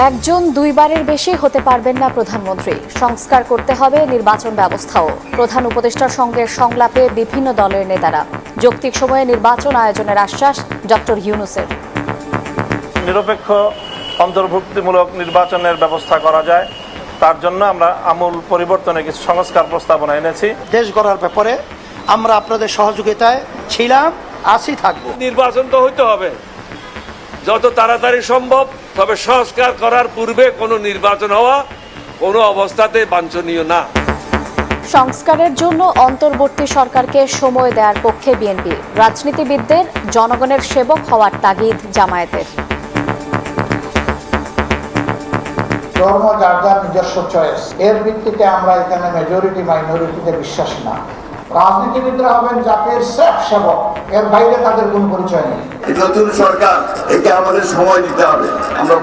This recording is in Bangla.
একজন দুইবারের বেশি হতে পারবেন না প্রধানমন্ত্রী, সংস্কার করতে হবে নির্বাচন ব্যবস্থাও। প্রধান উপদেষ্টার সঙ্গে সংলাপে বিভিন্ন দলের নেতারা। যৌক্তিক সময়ে নির্বাচন আয়োজনের আশ্বাস ডক্টর ইউনূসের। নিরপেক্ষ অন্তর্ভুক্তিমূলক নির্বাচনের ব্যবস্থা করা যায়, তার জন্য আমরা আমূল পরিবর্তনে কিছু সংস্কার প্রস্তাবনা এনেছি। দেশ গড়ার ব্যাপারে আমরা আপনাদের সহযোগিতায় ছিলাম, আছি, থাকবো। নির্বাচন তো হইতে হবে যত তাড়াতাড়ি সম্ভব, তবে সংস্কার করার পূর্বে কোনো নির্বাচন হওয়া কোনো অবস্থাতে বাঞ্ছনীয় না। সংস্কারের জন্য অন্তর্বর্তী সরকারকে সময় দেওয়ার পক্ষে বিএনপি। রাজনীতিবিদদের জনগণের সেবক হওয়ার তাগিদ জামায়াতের। ধর্ম যার যার নিজস্ব চয়েস, এর ভিত্তিতে আমরা এখানে মেজরিটি মাইনরিটিতে বিশ্বাসী না। রাজনীতিবিদরা হবেন জাতির সেফ সেবক, এর বাইরে তাদের কোনো পরিচয় নেই। নতুন সরকার, একে আমাদের সময় দিতে হবে। আমরা